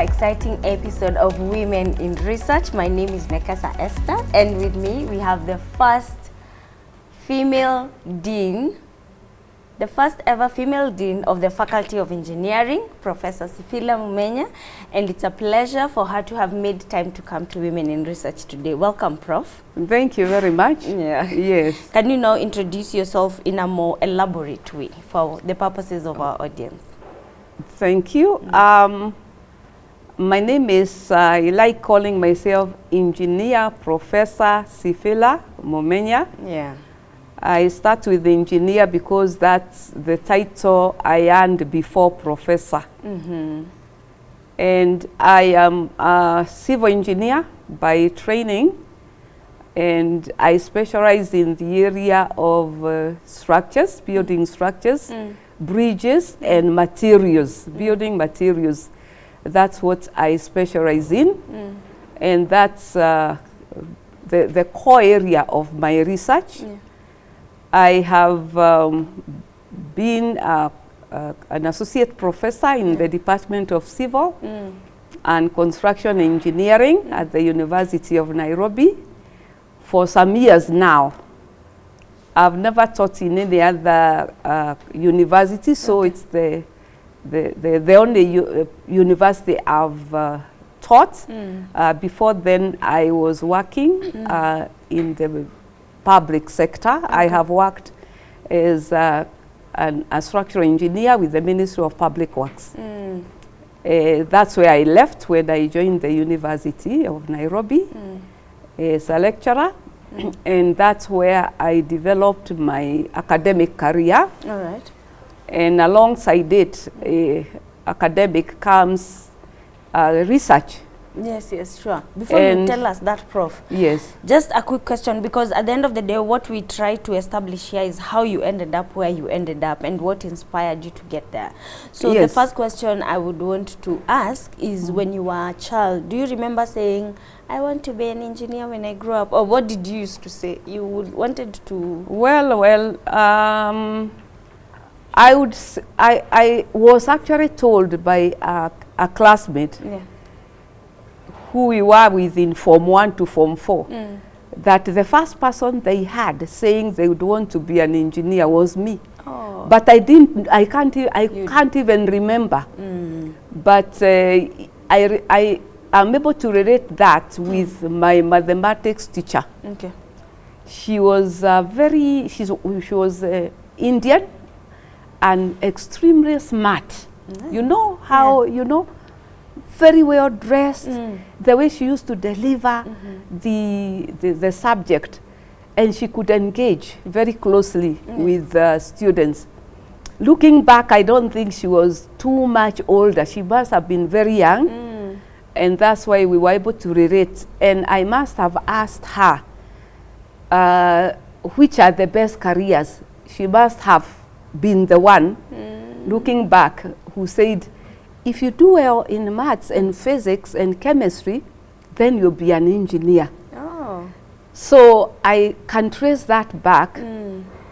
exciting episode of Women in Research. My name is Nekasa Esther, and with me we have the first female dean, the first ever female dean of the Faculty of Engineering, Professor SIPHILA Mumenya, and it's a pleasure for her to have made time to come to Women in Research today. Welcome, Prof. Thank you very much. Yeah. Yes. Can you now introduce yourself in a more elaborate way for the purposes of our audience? Thank you. My name is, I like calling myself Engineer Professor SIPHILA Mumenya. Yeah. I start with engineer because that's the title I earned before professor. And I am a civil engineer by training, and I specialize in the area of structures, building structures, bridges and materials, building materials. That's what I specialize in, and that's the core area of my research. Yeah. I have been an associate professor in the Department of Civil and Construction Engineering at the University of Nairobi for some years now. I've never taught in any other university, so it's the only university I've taught. Before then, I was working in the public sector. I have worked as a structural engineer with the Ministry of Public Works. That's where I left when I joined the University of Nairobi as a lecturer. And that's where I developed my academic career. All right. And alongside it, academic comes research. Yes, yes, sure. Before you tell us that, Prof, yes, just a quick question, because at the end of the day, what we try to establish here is how you ended up where you ended up and what inspired you to get there. So yes, the first question I would want to ask is, when you were a child, do you remember saying, I want to be an engineer when I grow up? Or what did you used to say? You wanted to... Well, I was actually told by a classmate who we were with in Form 1 to Form 4, that the first person they had saying they would want to be an engineer was me. Oh. But I can't even remember. But I am able to relate that with my mathematics teacher. Okay. She was she was Indian and extremely smart. Nice. You know how, you know, very well dressed, the way she used to deliver the subject, and she could engage very closely with students. Looking back, I don't think she was too much older. She must have been very young, and that's why we were able to relate. And I must have asked her which are the best careers. She must have been the one, looking back, who said, if you do well in maths and physics and chemistry, then you'll be an engineer. Oh. So I can trace that back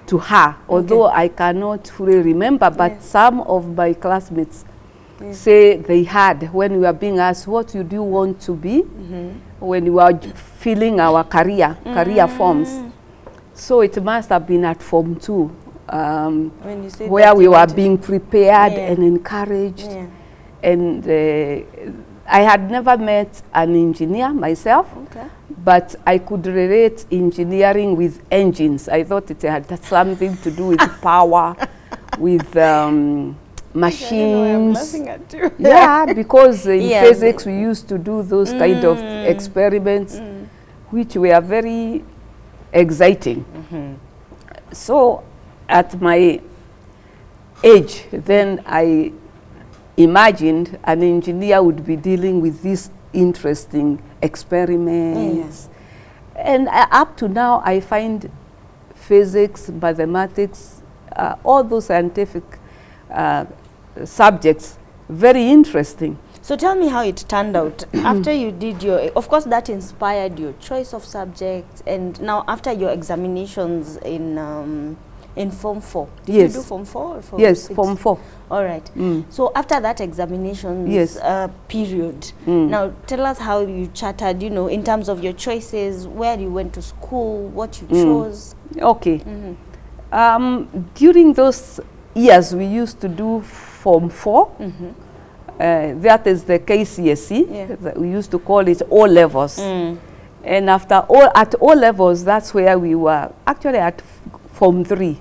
to her, although I cannot fully remember, but some of my classmates say they had, when we were being asked, what do you want to be, when we were filling our career forms. So it must have been at Form 2, when you say where we were being prepared and encouraged. And I had never met an engineer myself, but I could relate engineering with engines. I thought it had something to do with power, with machines. I'm laughing at you. Yeah, because in physics we used to do those kind of experiments, which were very exciting. So at my age, then I imagined an engineer would be dealing with these interesting experiments. And up to now, I find physics, mathematics, all those scientific subjects very interesting. So tell me how it turned out. After you did your, of course that inspired your choice of subjects, and now after your examinations in in Form 4. Did Yes. you do Form 4 or Form Yes, 6? Form 4. All right. So after that examinations Yes. period, now tell us how you chattered, you know, in terms of your choices, where you went to school, what you chose. Okay. During those years, we used to do Form 4. That is the KCSE. We used to call it O levels. And at O levels, that's where we were actually at Form 3,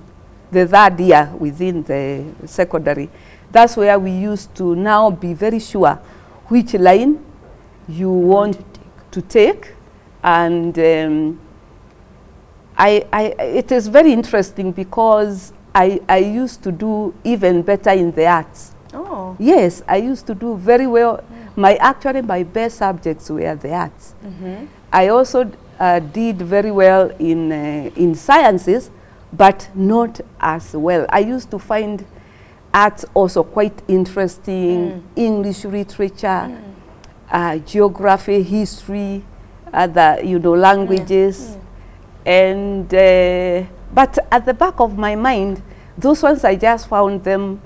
the third year within the secondary. That's where we used to now be very sure which line you want to take. And it is very interesting because I used to do even better in the arts. Oh. Yes, I used to do very well. Actually, my best subjects were the arts. I also did very well in sciences, but not as well. I used to find arts also quite interesting, English literature, geography, history, other, you know, languages. And, but at the back of my mind, those ones I just found them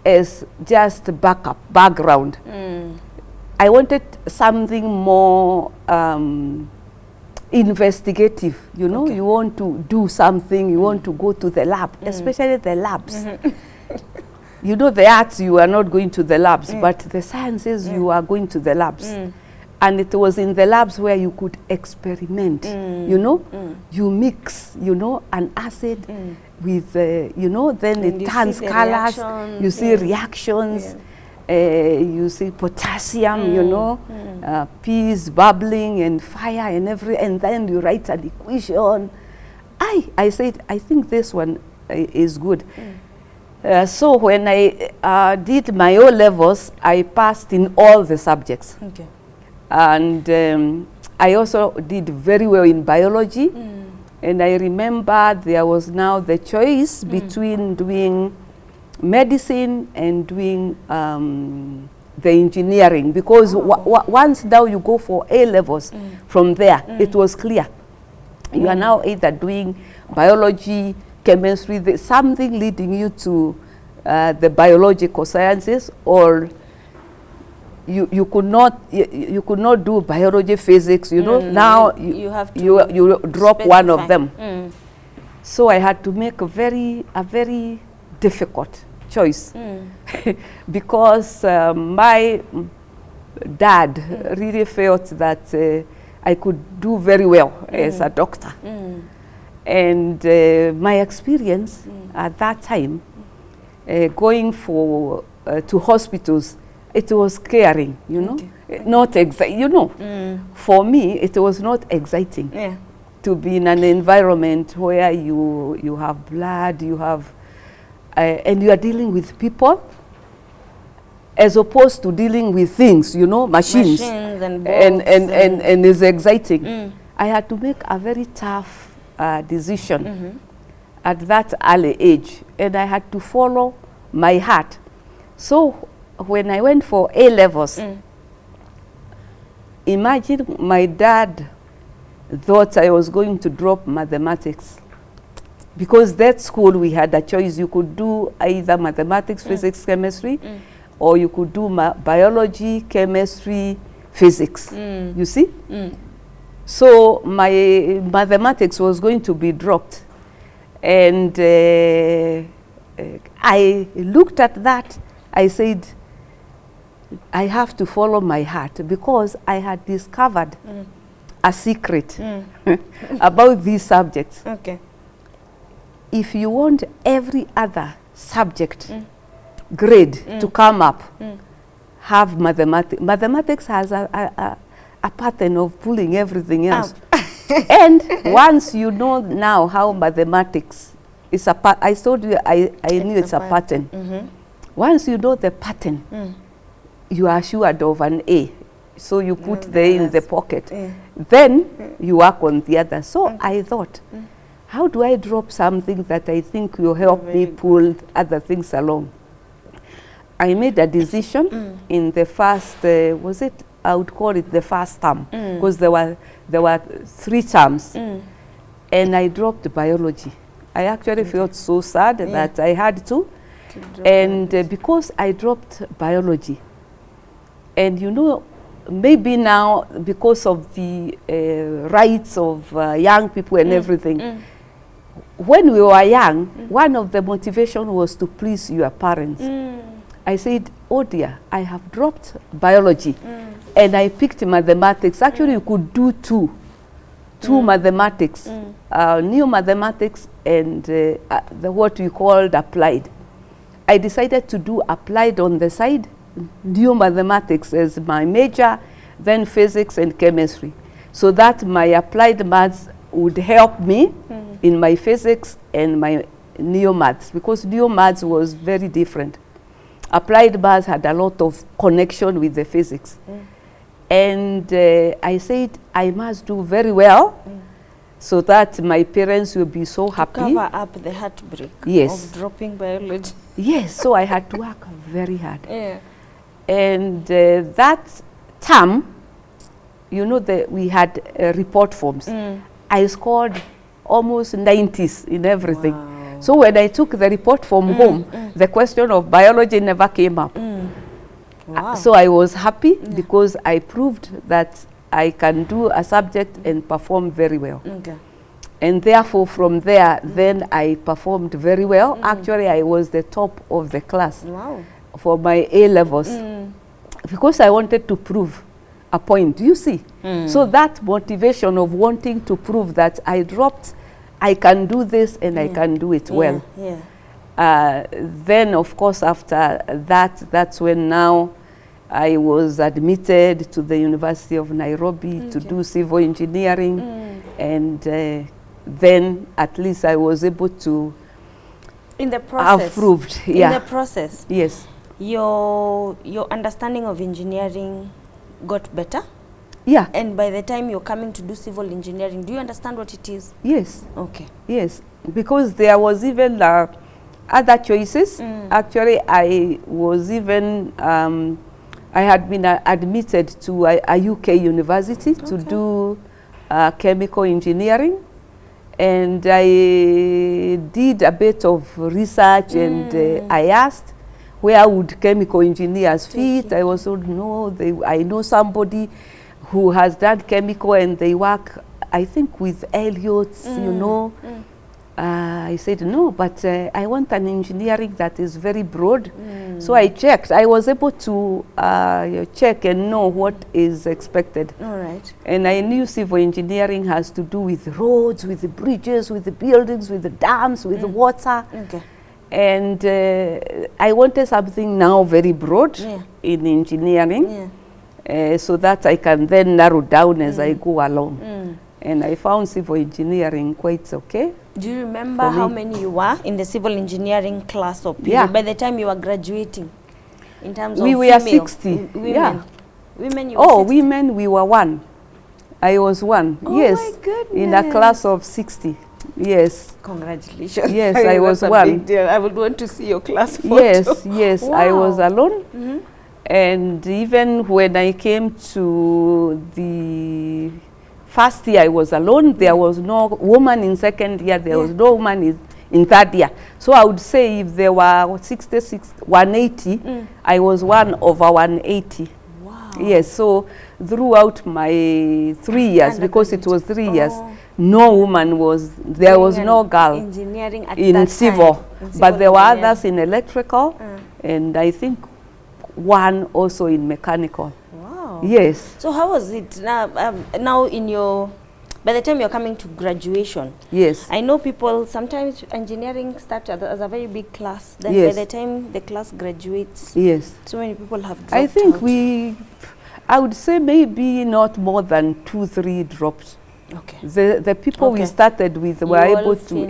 as just background. I wanted something more investigative, you know. You want to do something, you want to go to the lab, especially the labs. You know, the arts, you are not going to the labs, but the sciences, you are going to the labs. And it was in the labs where you could experiment, you know. You mix, you know, an acid with, you know, then it turns colors, you see reactions. You see potassium, you know, peas bubbling and fire and and then you write an equation. I said, I think this one is good. So when I did my O levels, I passed in all the subjects. And I also did very well in biology. And I remember there was now the choice between doing medicine and doing the engineering, because once now you go for A levels, from there it was clear. You are now either doing biology, chemistry, something leading you to the biological sciences, or you could not do biology, physics, you know. Now you have to you drop one of them. So I had to make a very difficult choice because my dad really felt that I could do very well as a doctor. And my experience at that time, going to hospitals, it was scaring, you know, not exciting, you know. For me, it was not exciting to be in an environment where you have blood, you have and you are dealing with people, as opposed to dealing with things, you know, machines and it's exciting. I had to make a very tough decision at that early age, and I had to follow my heart. So when I went for A levels, imagine my dad thought I was going to drop mathematics. Because that school we had a choice. You could do either mathematics, physics, chemistry, or you could do biology, chemistry, physics. You see? So my mathematics was going to be dropped. And I looked at that. I said, I have to follow my heart, because I had discovered a secret about these subjects. If you want every other subject grade to come up, have mathematics. Mathematics has a pattern of pulling everything else. And once you know now how mathematics is a pattern, I told you I knew it's a pattern. Once you know the pattern, you are assured of an A. So you put the A in the pocket. Then you work on the other. So I thought, how do I drop something that I think will help me pull other things along? I made a decision in the first, I would call it the first term, because there were 3 terms, and I dropped biology. I actually felt so sad that I had to. And because I dropped biology, and you know, maybe now because of the rights of young people and everything, when we were young, one of the motivation was to please your parents. I said, oh dear, I have dropped biology and I picked mathematics. Actually, you could do two mathematics, new mathematics and the what we called applied. I decided to do applied on the side, new mathematics as my major, then physics and chemistry. So that my applied maths would help me in my physics and my neo maths, because neo maths was very different. Applied maths had a lot of connection with the physics. And I said I must do very well so that my parents will be so happy. Cover up the heartbreak of dropping biology. Yes, so I had to work very hard. And that term, you know, we had report forms. I scored almost 90s in everything. Wow. So when I took the report form home, the question of biology never came up. Wow. So I was happy because I proved that I can do a subject and perform very well. And therefore from there, then I performed very well. Actually, I was the top of the class for my A-levels because I wanted to prove a point, you see. So that motivation of wanting to prove that I dropped, I can do this and I can do it well. Then of course after that, that's when now I was admitted to the University of Nairobi to do civil engineering, and then at least I was able to in the process, approved. In the process, yes, your understanding of engineering got better. Yeah. And by the time you're coming to do civil engineering, do you understand what it is? Yes. Okay. Yes, because there was even other choices. Actually, I was even I had been admitted to a UK university to do chemical engineering, and I did a bit of research and I asked, where would chemical engineers fit? I was told, no, I know somebody who has done chemical and they work, I think, with Elliott's, you know. I said, no, but I want an engineering that is very broad. So I checked. I was able to check and know what is expected. All right. And I knew civil engineering has to do with roads, with the bridges, with the buildings, with the dams, with the water. Okay. And I wanted something now very broad in engineering, so that I can then narrow down as I go along. And I found civil engineering quite okay. Do you remember how many you were in the civil engineering class or period by the time you were graduating? In terms of we were 60. Women. Women, you were 60? Women, we were 1. I was 1. Oh yes. My goodness. In a class of 60. Yes. Congratulations. Yes, I was 1. Big deal. I would want to see your class photo. Yes, yes. Wow. I was alone. And even when I came to the first year, I was alone. There was no woman in second year. There was no woman in third year. So I would say if there were 180, I was 1 over 180. Wow. Yes, so throughout my 3 years, because it was 3 years, no woman was, there was no girl engineering at in that civil, time. But there were others in electrical, and I think 1 also in mechanical. Wow. Yes. So how was it now in your, by the time you're coming to graduation? Yes. I know people, sometimes engineering starts as a very big class. Then by the time the class graduates, so many people have dropped I think out. I would say maybe not more than 2-3 dropped. Okay. The people we started with were able to,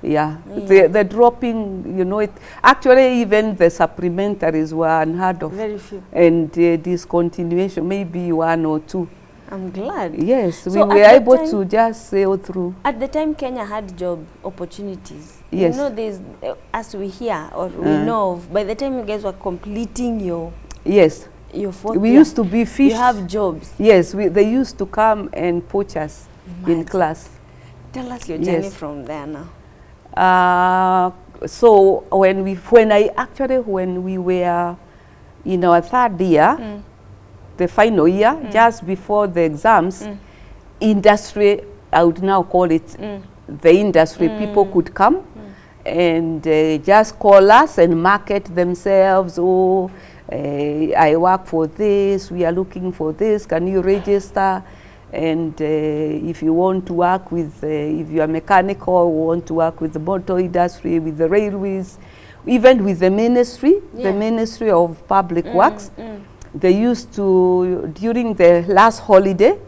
the dropping, you know, it actually even the supplementaries were unheard of. Very few. And discontinuation, maybe 1 or 2. I'm glad. Yes, so we were able to just sail through. At the time, Kenya had job opportunities. Yes. You know, there's, as we hear or we know of, by the time you guys were completing your fourth we year, used to be fished. You have jobs. Yes, they used to come and poach us in class. Tell us your journey from there now. So when we were in our third year, the final year, just before the exams, industry, I would now call it the industry, people could come and just call us and market themselves. Oh, I work for this, we are looking for this, can you register? And if you want to work with, if you are mechanical, want to work with the motor industry, with the railways, even with the ministry, the Ministry of Public Works, they used to, during the last holiday,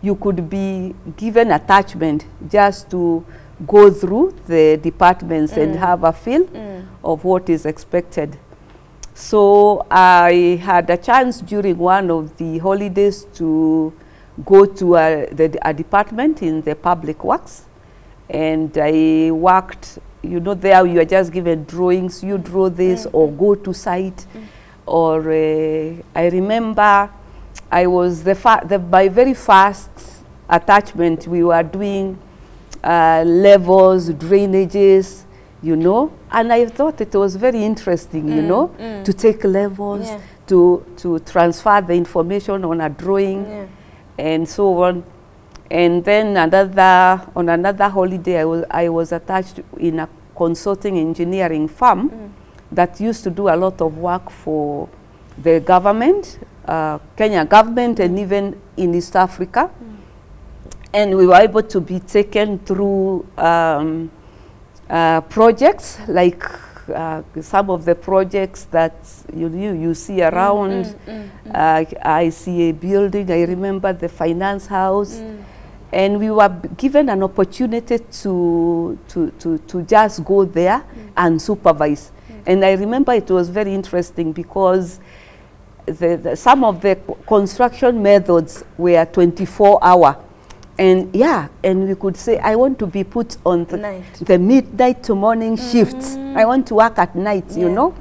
you could be given attachment just to go through the departments and have a feel of what is expected. So I had a chance during one of the holidays to go to a department in the Public Works, and I worked, you know, there you are just given drawings, you draw this or go to site, or I remember I was my very first attachment, we were doing levels, drainages, you know, and I thought it was very interesting, you know, to take levels, to transfer the information on a drawing, and so on. And then on another holiday, I was attached in a consulting engineering firm that used to do a lot of work for the government, Kenya government, and even in East Africa. And we were able to be taken through projects, like some of the projects that you see around. I see a building, I remember the finance house, and we were given an opportunity to just go there and supervise. And I remember it was very interesting because some of the construction methods were 24-hour. And and we could say, I want to be put on the midnight to morning shifts. I want to work at night, you know.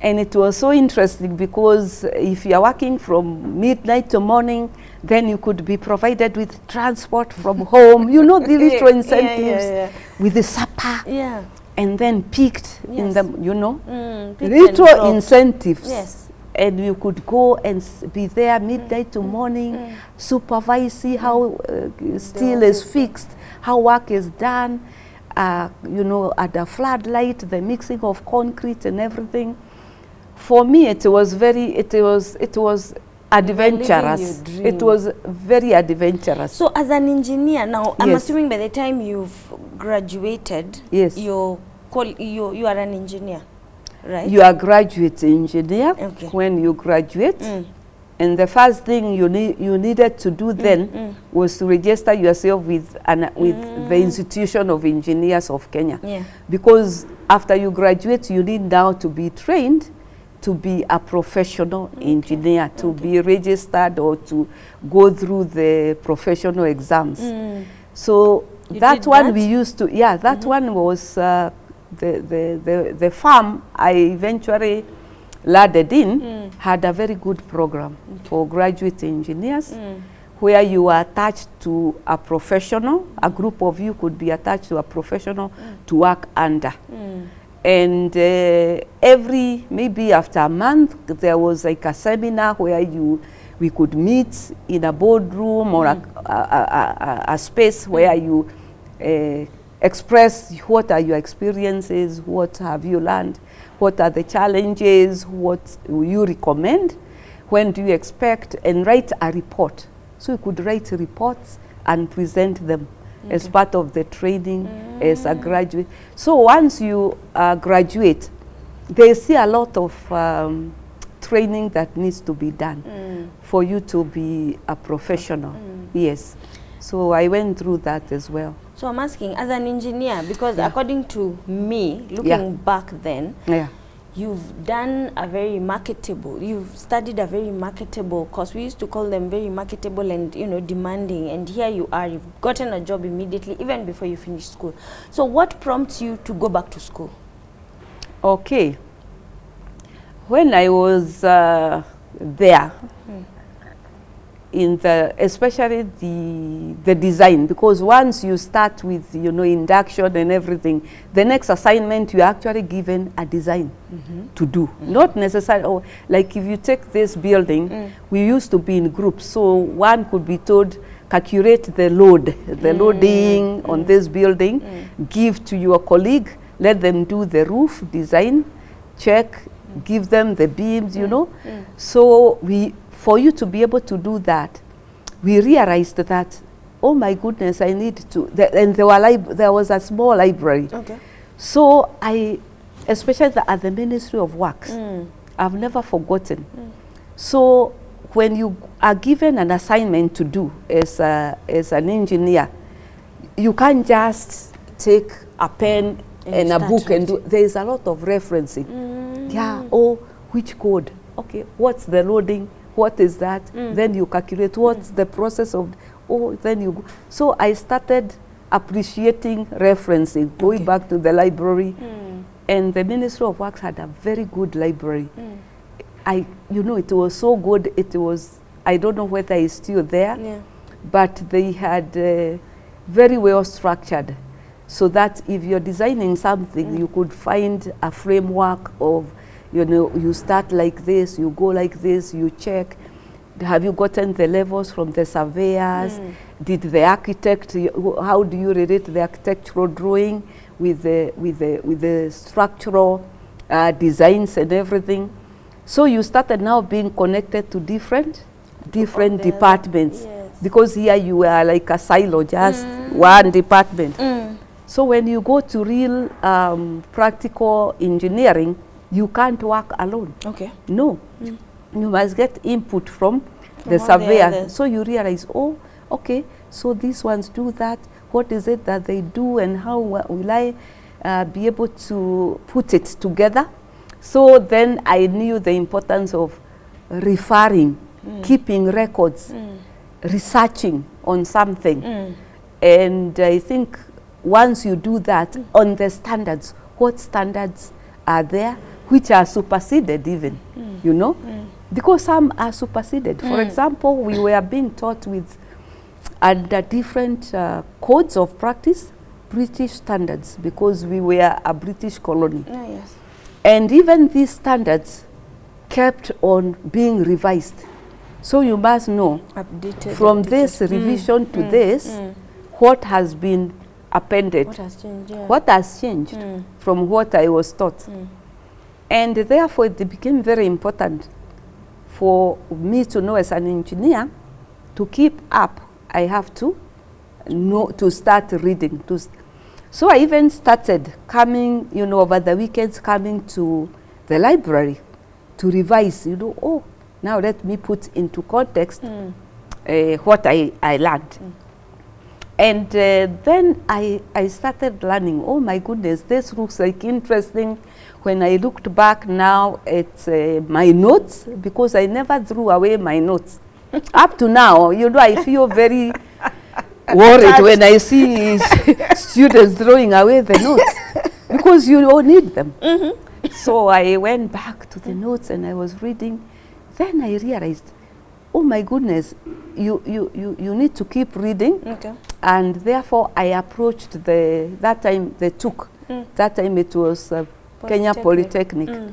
And it was so interesting because if you are working from midnight to morning, then you could be provided with transport from home, you know, the little incentives with the supper. And then picked in the, you know, little incentives. And you could go and be there midnight to morning, supervise, see how steel is fixed, how work is done, you know, at the floodlight, the mixing of concrete and everything. For me, it was adventurous. It was very adventurous. So as an engineer now, I'm assuming by the time you've graduated, you are an engineer. Right. You are a graduate engineer when you graduate, and the first thing you needed to do then was to register yourself with the Institution of Engineers of Kenya, because after you graduate, you need now to be trained to be a professional engineer, to be registered or to go through the professional exams. So that one we used to, that one was. The farm I eventually landed in had a very good program for graduate engineers, where you are attached to a professional. A group of you could be attached to a professional to work under. And maybe after a month, there was like a seminar where we could meet in a boardroom or a space where you express what are your experiences, what have you learned, what are the challenges, what you recommend, when do you expect, and write a report. So you could write reports and present them as part of the training as a graduate. So once you graduate, they see a lot of training that needs to be done for you to be a professional. Yes. So I went through that as well. So I'm asking, as an engineer, because according to me, looking back then, you've done a very marketable, you've studied a very marketable course. We used to call them very marketable and, you know, demanding. And here you are, you've gotten a job immediately, even before you finish school. So what prompts you to go back to school? Okay. When I was there, in the, especially the design, because once you start with, you know, induction and everything, the next assignment you're actually given a design to do. Not necessarily, oh, like if you take this building, we used to be in groups, so one could be told, calculate the load, the loading on this building, give to your colleague, let them do the roof design, check, give them the beams, you know. So for you to be able to do that, we realized that, oh my goodness, I need to, and there was a small library. Okay. So especially at the Ministry of Works, I've never forgotten. So when you are given an assignment to do as an engineer, you can't just take a pen and a book and do. There is a lot of referencing. Yeah, oh, which code? Okay, what's the loading? What is that? Then you calculate what's the process of, oh, then you go. So I started appreciating referencing, going back to the library. And the Ministry of Works had a very good library. You know, it was so good, it was, I don't know whether it's still there, but they had very well structured, so that if you're designing something, you could find a framework of, you know, you start like this, you go like this, you check, have you gotten the levels from the surveyors? Did the architect, how do you relate the architectural drawing with the structural designs and everything? So you started now being connected to different departments, because here you are like a silo, just one department. So when you go to real practical engineering, you can't work alone. Okay. No. You must get input from the surveyor. So you realize, oh, okay, so these ones do that. What is it that they do, and how will I be able to put it together? So then I knew the importance of referring, keeping records, researching on something. And I think once you do that on the standards, what standards are there, which are superseded even, you know, because some are superseded. For example, we were being taught with under different codes of practice, British standards, because we were a British colony. And even these standards kept on being revised. So you must know, from this revision to this, what has been appended, what has changed from what I was taught. And therefore it became very important for me to know, as an engineer, to keep up, I have to know, to start reading. So I even started coming, you know, over the weekends, coming to the library to revise, you know, oh, now let me put into context what I learned. And then I started learning, oh my goodness, this looks like interesting. When I looked back now at my notes, because I never threw away my notes. Up to now, you know, I feel very worried when I see students throwing away the notes, because you don't need them. So I went back to the notes and I was reading. Then I realized, oh my goodness, you need to keep reading. And therefore I approached that time it was Kenya Polytechnic.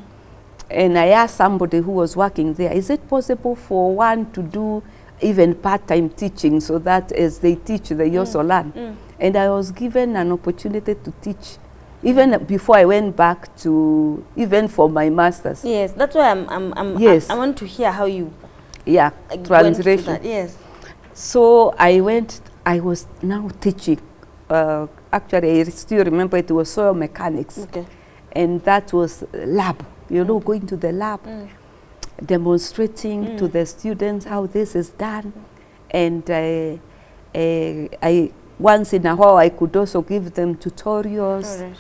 And I asked somebody who was working there, is it possible for one to do even part-time teaching, so that as they teach, they also learn? And I was given an opportunity to teach, even before I went back to, even for my master's. Yes, that's why I want to hear how you translation. Yes. So I was now teaching. Actually, I still remember it was soil mechanics. And that was lab, you know, going to the lab, demonstrating to the students how this is done. And I once in a while I could also give them tutorials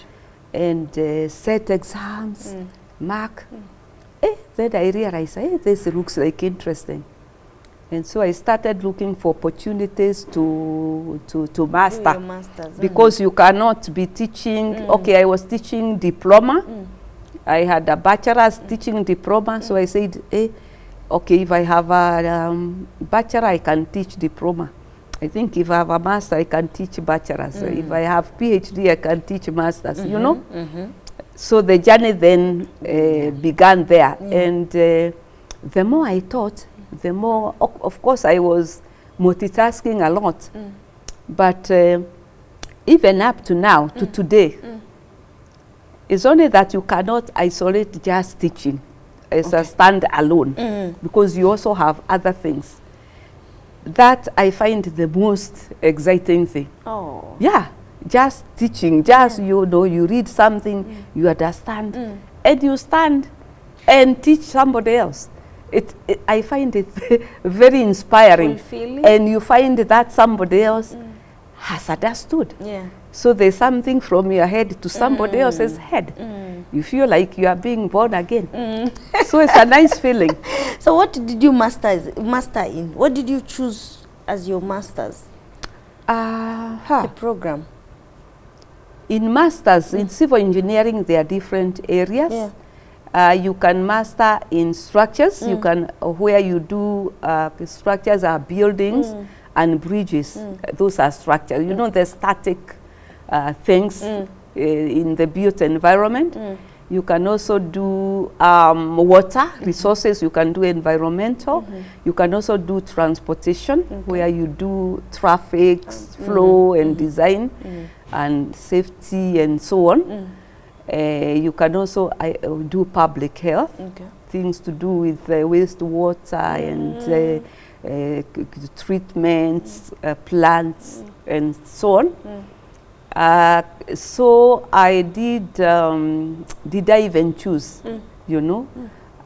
and set exams, mark. Then I realized, this looks like interesting. And so I started looking for opportunities to master, because you cannot be teaching. Okay, I was teaching diploma. I had a bachelor's teaching diploma, so I said, okay, if I have a bachelor, I can teach diploma. I think if I have a master, I can teach bachelors. If I have PhD, I can teach masters, you know? So the journey then began there. And the more I taught, the more, of course, I was multitasking a lot. But even up to now, to today, it's only that you cannot isolate just teaching as a stand-alone, because you also have other things. That I find the most exciting thing. Oh. Yeah, just teaching, just, you know, you read something, you understand, and you stand and teach somebody else. I find it very inspiring. Fulfilling. And you find that somebody else has understood. Yeah. So there's something from your head to somebody else's head. You feel like you are being born again. So it's a nice feeling. So what did you master in? What did you choose as your masters? The program. In masters, in civil engineering, there are different areas. Yeah. You can master in structures. You can, where you do structures are buildings and bridges. Those are structures. You know, the static things in the built environment. You can also do water resources. You can do environmental. You can also do transportation, where you do traffic flow and design and safety and so on. You can also do public health, things to do with wastewater and treatments, plants, and so on. So I did I even choose, you know?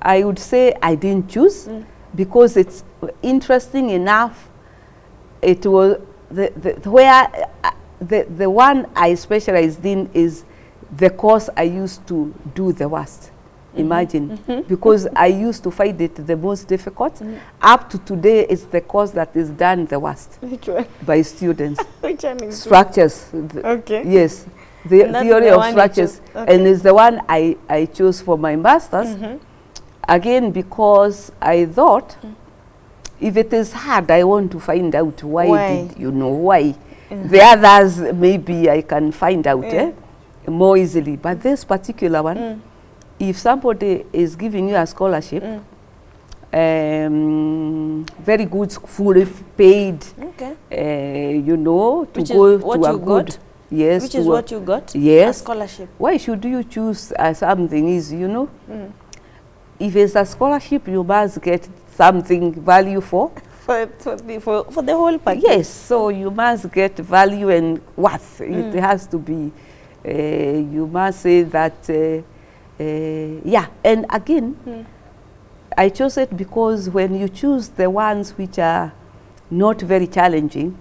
I would say I didn't choose, because it's interesting enough. It was the one I specialized in is the course I used to do the worst. Imagine, because I used to find it the most difficult. Up to today, it's the course that is done the worst. Which one? By students. Which one is structures? Okay. Yes, the theory of structures, and it's the one I chose for my masters. Again, because I thought, if it is hard, I want to find out why. Did you know why? The others maybe I can find out more easily, but this particular one. If somebody is giving you a scholarship, very good, fully paid, you know, to go to a good, yes, which is what you got, yes, a scholarship. Why should you choose something is, you know, if it's a scholarship, you must get something value for the whole package. Yes, so you must get value and worth. It has to be. You must say that. Yeah, and again, I chose it because when you choose the ones which are not very challenging,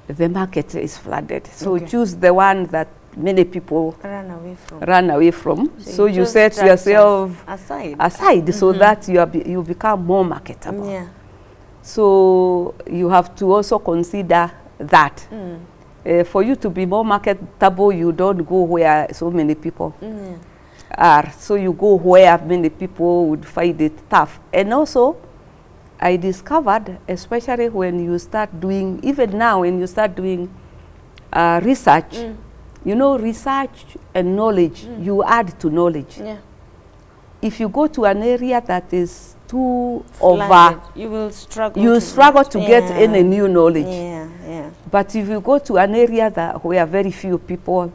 the market is flooded. So choose the one that many people run away from. So you set yourself aside so that you become more marketable. Yeah. So you have to also consider that. For you to be more marketable, you don't go where so many people are. So you go where many people would find it tough. And also, I discovered, especially when you start doing, even now when you start doing research, you know, research and knowledge, you add to knowledge. Yeah. If you go to an area that is too over, you will struggle to get any new knowledge. Yeah, yeah. But if you go to an area that where very few people,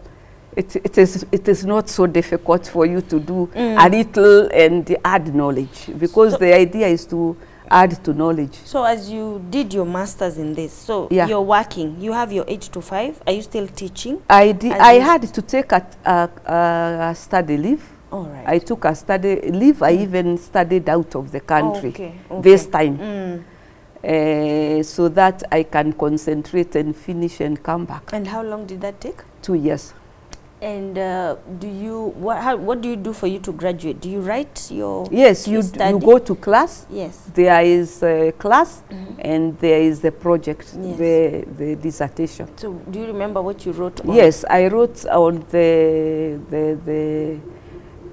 it is not so difficult for you to do a little and add knowledge, because so the idea is to add to knowledge. So as you did your masters in this, so you're working, you have your 8 to 5, are you still teaching? I had to take a study leave. All right. I took a study leave. I even studied out of the country this time. So that I can concentrate and finish and come back. And how long did that take? 2 years. And what do you do for you to graduate? Do you write your Yes, you go to class. Yes. There is a class and there is the project, the dissertation. So do you remember what you wrote on? Yes, I wrote on the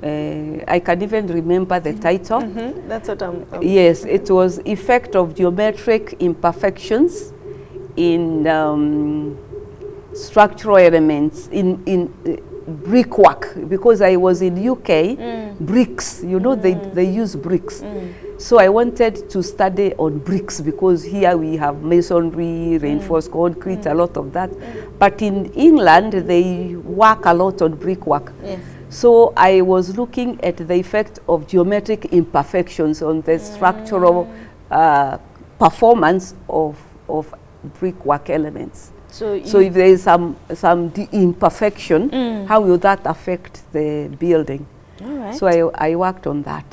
I can even remember the title. That's what I'm Yes, it was Effect of Geometric Imperfections in Structural Elements in brickwork, because I was in UK, bricks, you know, they use bricks. So I wanted to study on bricks, because here we have masonry, reinforced concrete, a lot of that. But in England, they work a lot on brickwork. Yes. So I was looking at the effect of geometric imperfections on the structural performance of brickwork elements. So if there is some imperfection, how will that affect the building? All right. So I worked on that.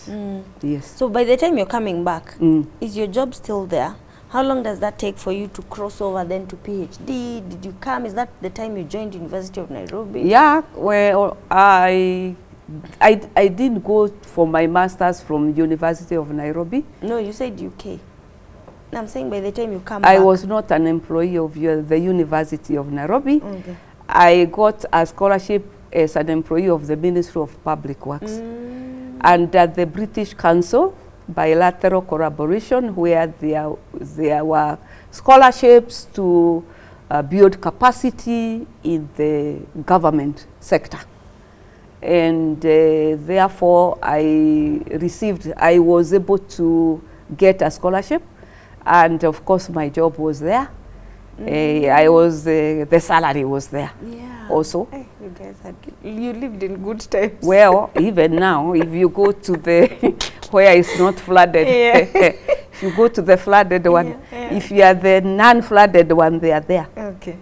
Yes. So by the time you're coming back, is your job still there? How long does that take for you to cross over then to PhD? Did you come? Is that the time you joined University of Nairobi? Yeah, well, I didn't go for my master's from University of Nairobi. No, you said UK. I'm saying by the time you come back. I was not an employee of the University of Nairobi. Okay. I got a scholarship as an employee of the Ministry of Public Works. And at the British Council, bilateral collaboration, where there were scholarships to build capacity in the government sector. And therefore, I was able to get a scholarship. And of course, my job was there. The salary was there. Yeah. Also. Hey, you lived in good times. Well, even now, if you go to the where it's not flooded, if you go to the flooded one, if you are the non-flooded one, they are there. Okay.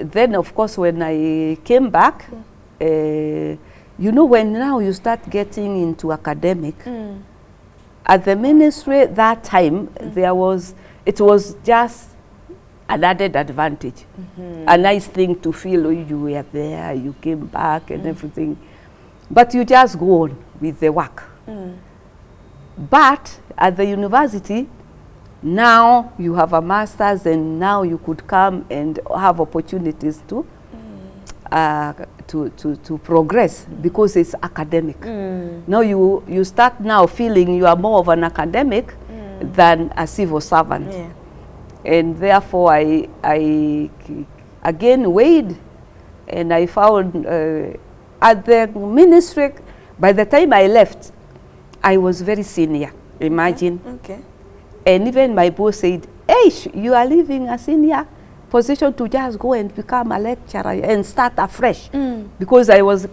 Then, of course, when I came back, you know, when now you start getting into academic, at the ministry that time, it was just an added advantage. A nice thing to feel you were there, you came back and everything. But you just go on with the work. But at the university, now you have a master's, and now you could come and have opportunities to progress, because it's academic. Now you start now feeling you are more of an academic than a civil servant. Yeah. And therefore I again weighed, and I found at the ministry, by the time I left, I was very senior, imagine. Okay. And even my boss said, hey, you are leaving a senior position to just go and become a lecturer and start afresh. Because I was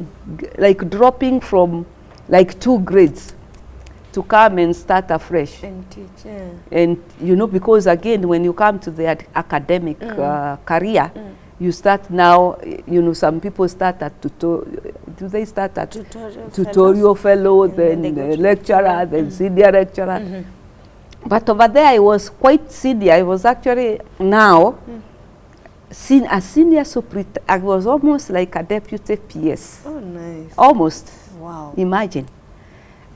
like dropping from like 2 grades to come and start afresh. And teach, yeah. And you know, because again, when you come to the academic career, you start now, you know, some people start at tutorial fellow, then lecturer, then senior lecturer. But over there I was quite senior. I was actually now a senior superintendent. I was almost like a deputy PS. Oh, nice. Almost. Wow. Imagine.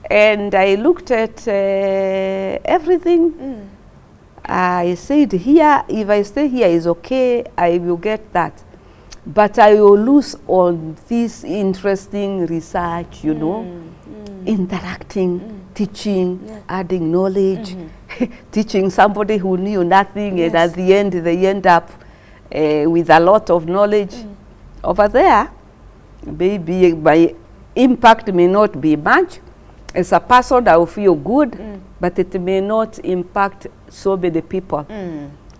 And I looked at everything. I said, here, if I stay here is okay, I will get that. But I will lose on this interesting research, you know, interacting, teaching, adding knowledge, teaching somebody who knew nothing, and at the end they end up with a lot of knowledge. Over there, maybe my impact may not be much. As a person, I will feel good, but it may not impact so many people.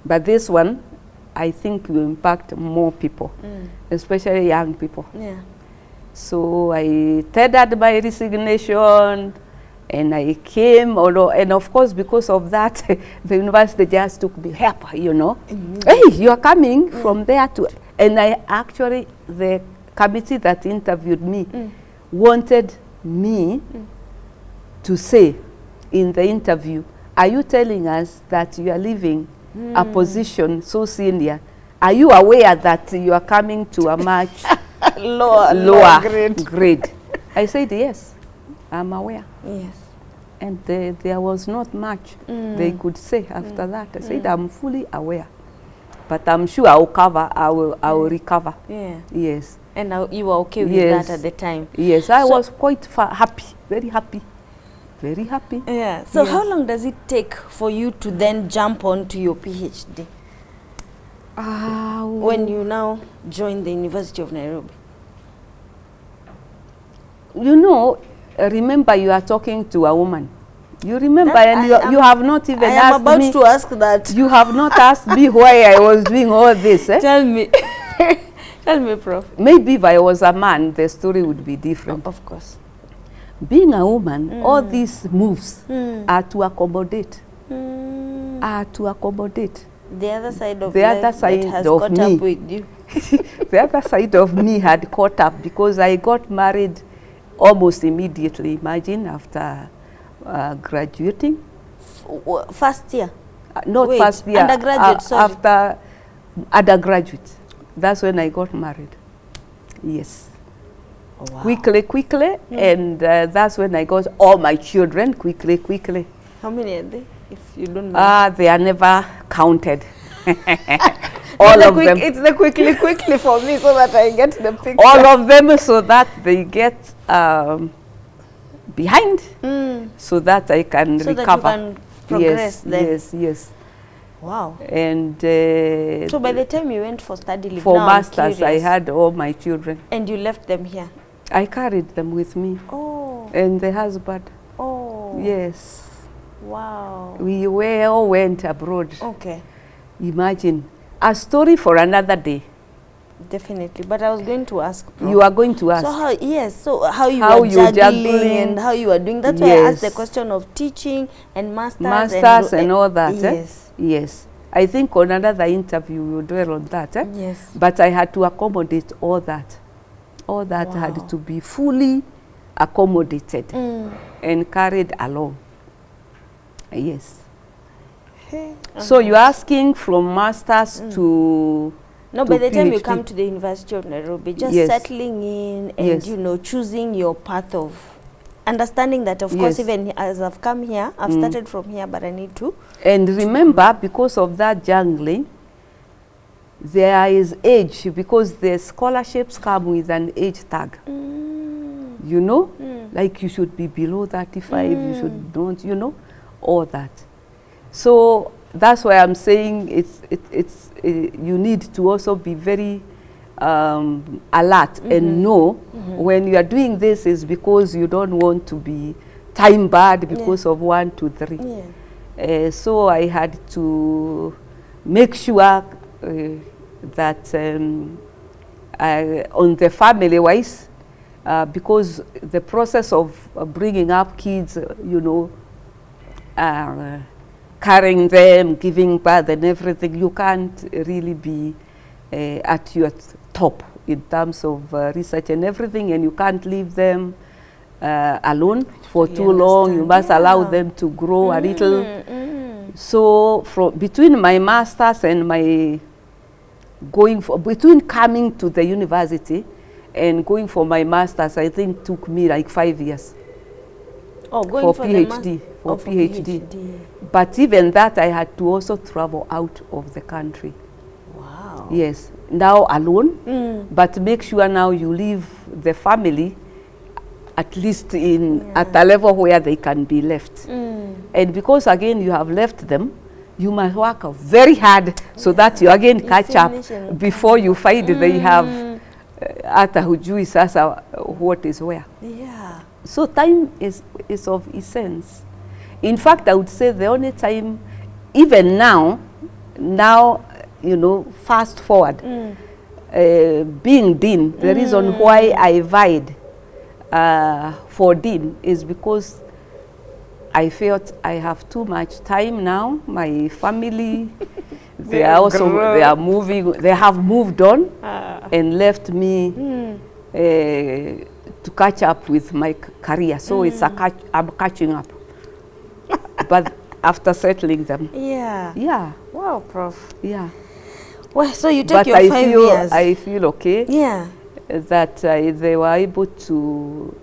But this one, I think will impact more people, especially young people. Yeah. So I tendered my resignation, and I came, and of course, because of that, the university just took me help, you know. Hey, you are coming from there to, and I actually, the committee that interviewed me wanted me to say in the interview, are you telling us that you are leaving a position so senior? Are you aware that you are coming to a much lower grade? I said, yes, I'm aware. Yes. And there was not much they could say after that. I said, I'm fully aware. But I'm sure I will recover. Yeah. Yes. And now you were okay with Yes. that at the time? Yes, I So- was quite happy, very happy, very happy. Yeah. So Yes. how long does it take for you to then jump on to your PhD when you now join the University of Nairobi? You know, remember you are talking to a woman. You remember, That and I you have not even I am asked about me. to ask that. You have not asked me why I was doing all this. Eh? Tell me. Tell me, Prof. Maybe if I was a man, the story would be different. Of course. Being a woman, all these moves are to accommodate. Are to accommodate. The other side of The life other side that has of caught me. up with you. The other side of me had caught up because I got married almost immediately. Imagine, after graduating. First year. Not Wait, first year. undergraduate, sorry. After undergraduate. That's when I got married. Yes. Wow. Quickly. And that's when I got all my children quickly. How many are they, if you don't mind? They are never counted. All of them. It's the quickly for me so that I get the picture. All of them, so that they get behind, so that I can So that you recover. can progress then. Yes. Wow. And So by the time you went for study leave, for now I'm masters, I curious. had all my children. And you left them here? I carried them with me, Oh. and the husband. Oh. Yes, Wow. we all went abroad. Okay. Imagine, a story for another day. Definitely. But I was going to ask, Prof. You are going to ask. So how, yes, so how you How were you juggling, juggling. and how you are doing. That's why I asked the Yes. question of teaching and masters. Masters and all that. Yes. Yes. I think on another interview we will dwell on that. Yes. But I had to accommodate all that. All that Wow. had to be fully accommodated and carried along. Yes. Hey. So you're asking from masters to No, by the time you PhD. come to the University of Nairobi, just Yes. settling in and, Yes. you know, choosing your path of understanding that, of Yes. course, even as I've come here, I've started from here, but I need to. And remember, because of that jungling, there is age, because the scholarships come with an age tag. You know, like you should be below 35, you should don't, you know, all that. So that's why I'm saying you need to also be very alert and know when you are doing this is because you don't want to be time barred because of 1, 2, 3. Yeah. So I had to make sure that on the family wise, because the process of bringing up kids, you know, carrying them, giving birth and everything, you can't really be at your top in terms of research and everything, and you can't leave them alone for too long. You must allow them to grow a little. So between my masters and my between coming to the university and going for my masters, I think took me like 5 years. Oh, going for the PhD, for PhD. But even that, I had to also travel out of the country. Wow. Yes, now alone, but make sure now you leave the family at least at a level where they can be left. And because again you have left them, you must work very hard so that you again catch up before you find they have hata hujui sasa what is where. Yeah. So time is of essence. In fact, I would say the only time, even now, you know, fast forward, being dean, the reason why I vied for dean is because I felt I have too much time now. My family, they have moved on and left me to catch up with my career. So I'm catching up. But after settling them. Yeah. Yeah. Wow, Prof. Yeah. Well, so you take But your 5 years. I feel okay. Yeah. That they were able to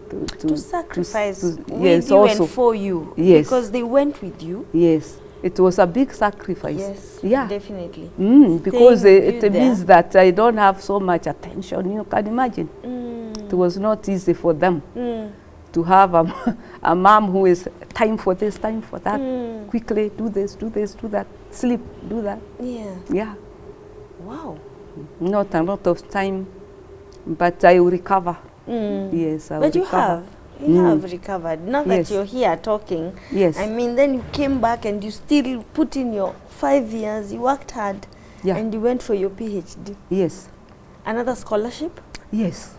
sacrifice with yes, you also. and for you. Yes. Because they went with you. Yes. It was a big sacrifice. Yes, yeah, definitely. because Staying it there. means that I don't have so much attention. You can imagine. It was not easy for them to have a mom who is time for this, time for that. Quickly do this, do that. Sleep, do that. Yeah. Yeah, Wow. not a lot of time, but I will recover. Yes, I will But you recover. have recovered. Now that Yes. you're here talking, Yes. I mean, then you came back and you still put in your 5 years, you worked hard, Yeah. and you went for your PhD. Yes, Another scholarship? yes.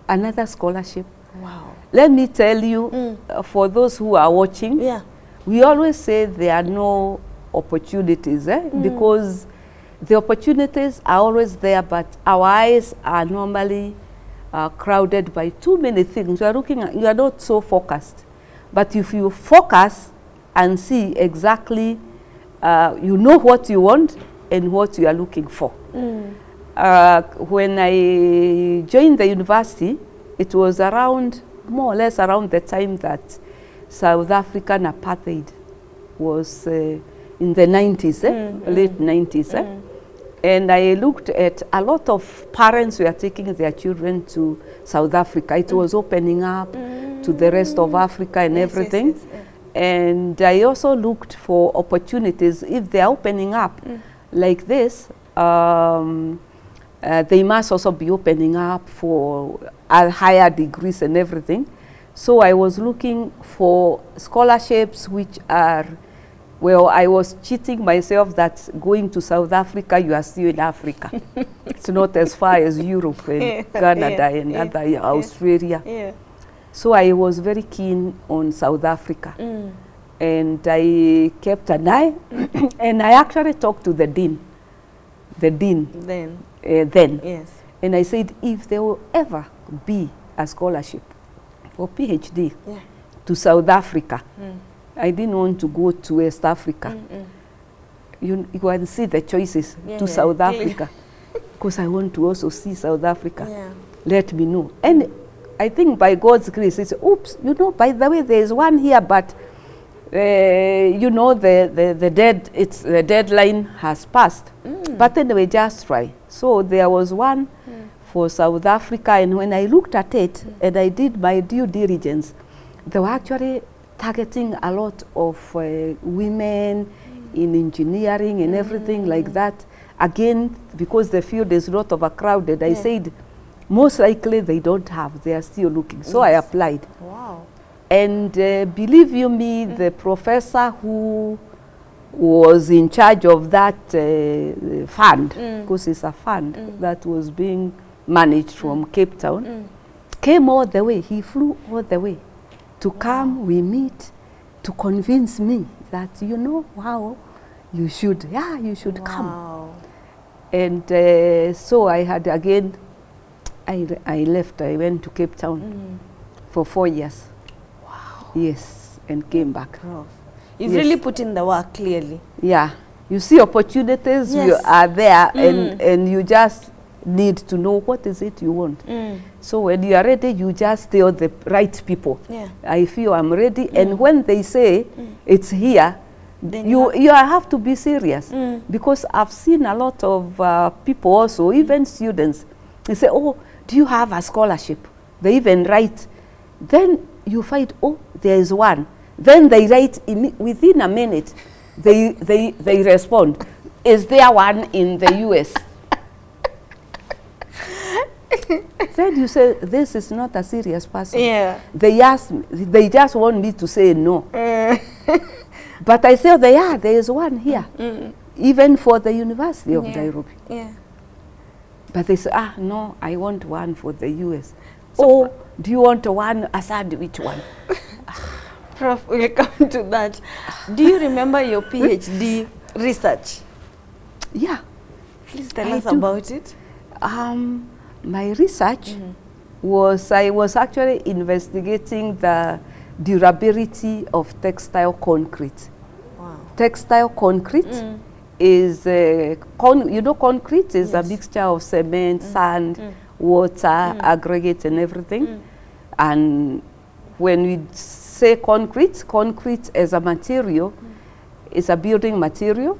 Another scholarship. Wow. Let me tell you, for those who are watching, Yeah. we always say there are no opportunities, because the opportunities are always there, but our eyes are normally crowded by too many things. You are looking at, you are not so focused. But if you focus and see exactly, you know what you want and what you are looking for. When I joined the university, it was around, more or less around the time that South African apartheid was in the 90s, late 90s. And I looked at a lot of parents who are taking their children to South Africa. It was opening up to the rest of Africa and everything. Yes, yes. And I also looked for opportunities. If they are opening up like this, they must also be opening up for higher degrees and everything. So I was looking for scholarships which are, well, I was cheating myself that going to South Africa, you are still in Africa. It's not as far as Europe and Canada and other, Australia. Yeah. So I was very keen on South Africa. And I kept an eye, and I actually talked to the dean. Then. Then. Yes. And I said, if there will ever be a scholarship for PhD to South Africa, I didn't want to go to West Africa. You can see the choices to South Africa, because I want to also see South Africa. Yeah. Let me know. And I think by God's grace, it's, oops, you know, by the way, there's one here, but you know, the deadline has passed. But anyway, just try. So there was one for South Africa, and when I looked at it and I did my due diligence, they were actually targeting a lot of women in engineering and everything like that. Again, because the field is not overcrowded, I said, most likely they don't have, they are still looking. So I applied. Wow. And believe you me, the professor who was in charge of that fund, because it's a fund that was being managed from Cape Town, came all the way. He flew all the way to come, we meet, to convince me that, you know, wow, you should, you should come. And so I had again, I left, I went to Cape Town for 4 years. Wow. Yes, and came back. Prof. You've really put in the work, clearly. Yeah. You see opportunities, you are there, and you just need to know what is it you want. So when you are ready, you just tell the right people. Yeah. I feel I'm ready. And when they say it's here, Then you have to be serious. Because I've seen a lot of people also, even students, they say, oh, do you have a scholarship? They even write. Then you find, oh, there is one. Then they write within a minute. They respond. Is there one in the US? Then you say, this is not a serious person. Yeah. They just want me to say no. But I say, oh, there is one here. Even for the University of Nairobi. Yeah. But they say, no, I want one for the US. So do you want one? I said, which one? Prof, we'll come to that. Do you remember your PhD research? Yeah. Please tell us about it. My research was, I was actually investigating the durability of textile concrete. Wow. Textile concrete is, you know, concrete is a mixture of cement, sand, water, aggregate and everything. And when we say concrete as a material, It's a building material,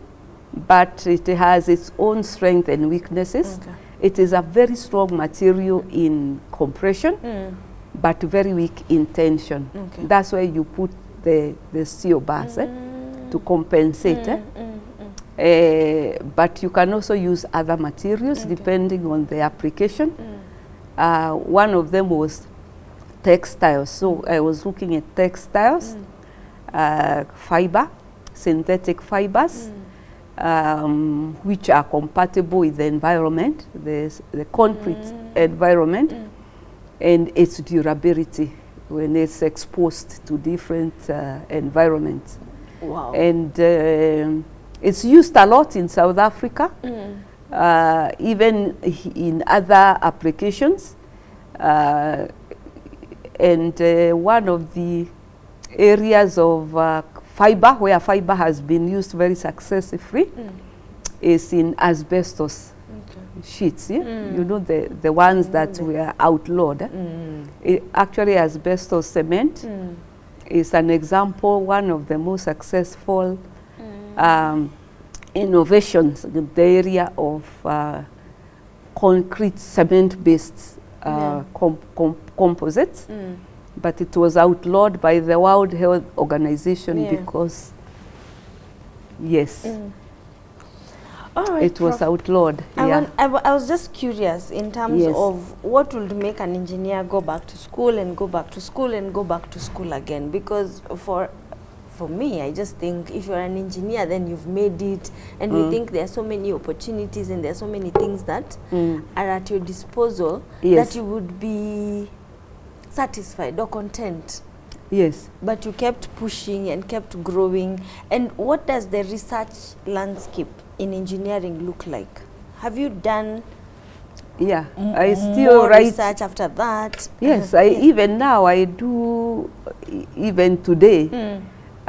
but it has its own strength and weaknesses. Okay. It is a very strong material in compression, but very weak in tension. Okay. That's where you put the steel bars to compensate. But you can also use other materials depending on the application. One of them was textiles. So I was looking at textiles, fiber, synthetic fibers, which are compatible with the environment, the concrete environment, and its durability when it's exposed to different environments. Wow. And it's used a lot in South Africa, even in other applications. And one of the areas of fiber, where fiber has been used very successfully, is in asbestos sheets. Yeah? You know, the ones that were outlawed. Actually, asbestos cement is an example, one of the most successful innovations in the area of concrete cement-based composites. But it was outlawed by the World Health Organization because, yes, All right, it was Prof. outlawed. I was just curious in terms of what would make an engineer go back to school and go back to school and go back to school again. Because for me, I just think if you're an engineer, then you've made it, and we think there are so many opportunities and there are so many things that are at your disposal that you would be satisfied or content. Yes. But you kept pushing and kept growing. And what does the research landscape in engineering look like? Have you done I still more write research after that? Yes, even now I do, even today,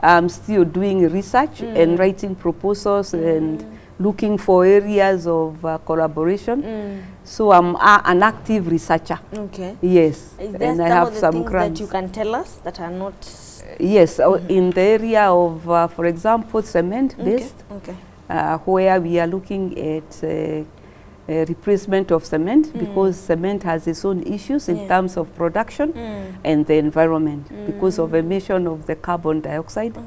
I'm still doing research and writing proposals and looking for areas of collaboration. So I'm an active researcher. Okay. Yes. Is there and I some have of the some things grants. that you can tell us that are not... Yes, in the area of, for example, cement-based, where we are looking at replacement of cement, because cement has its own issues in terms of production and the environment because of emission of the carbon dioxide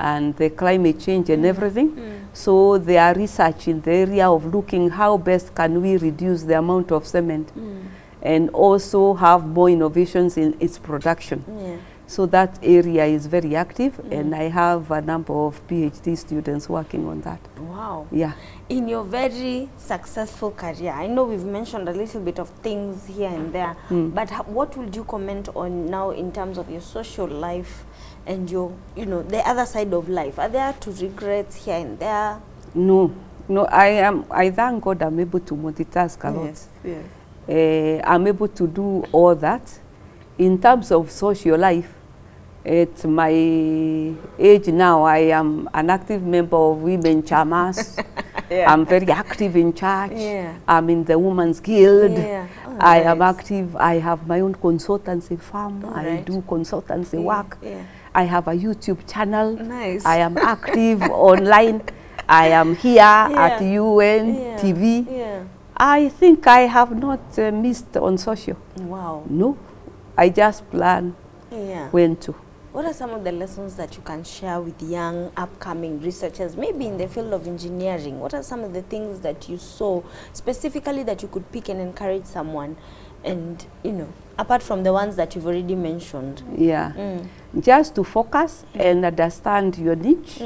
and the climate change and everything. So there are research in the area of looking how best can we reduce the amount of cement and also have more innovations in its production. So that area is very active, and I have a number of PhD students working on that. Wow. Yeah. In your very successful career, I know we've mentioned a little bit of things here and there, but what would you comment on now in terms of your social life and your, the other side of life? Are there regrets here and there? No, I thank God I'm able to multitask a lot. Yes. I'm able to do all that. In terms of social life, at my age now, I am an active member of women chamas. I'm very active in church. I'm in the Women's Guild. I am active. I have my own consultancy firm. I do consultancy work. I have a YouTube channel. Nice. I am active online. I am here at UoN TV. I think I have not missed on social. Wow. No, I just plan when to. What are some of the lessons that you can share with young upcoming researchers, maybe in the field of engineering? What are some of the things that you saw specifically that you could pick and encourage someone? And, apart from the ones that you've already mentioned. Just to focus and understand your niche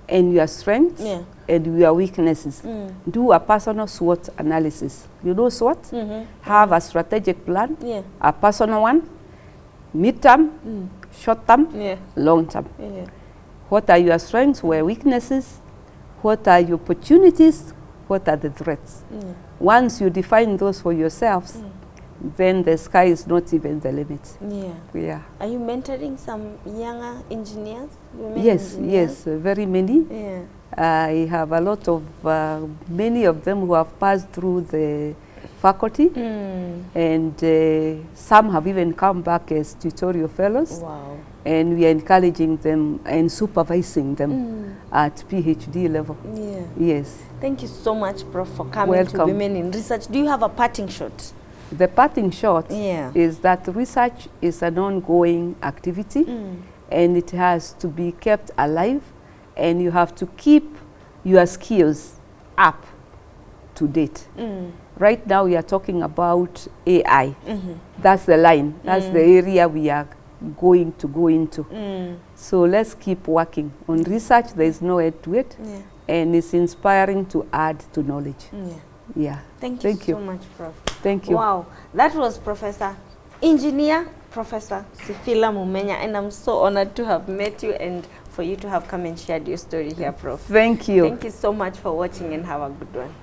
and your strengths and your weaknesses. Do a personal SWOT analysis. You know SWOT? Have a strategic plan, a personal one, mid-term, short-term, long-term. What are your strengths, where weaknesses? What are your opportunities? What are the threats? Once you define those for yourselves, then the sky is not even the limit. Are you mentoring some younger engineers? Yes, very many. I have a lot of, many of them who have passed through the faculty, and some have even come back as tutorial fellows. Wow. and we are encouraging them and supervising them at PhD level. Yeah. Yes. Thank you so much, Prof, for coming Welcome. to Women in Research. Do you have a parting shot? The parting shot Yeah. is that research is an ongoing activity, and it has to be kept alive, and you have to keep your skills up to date. Right now we are talking about AI. That's the line. That's the area we are going to go into. So let's keep working on research. There is no end to it, and it's inspiring to add to knowledge. Yeah. Thank you so much, Prof. Thank you. Wow, that was Professor SIPHILA Mumenya, and I'm so honored to have met you and for you to have come and shared your story here, Prof. Thank you. Thank you so much for watching, and have a good one.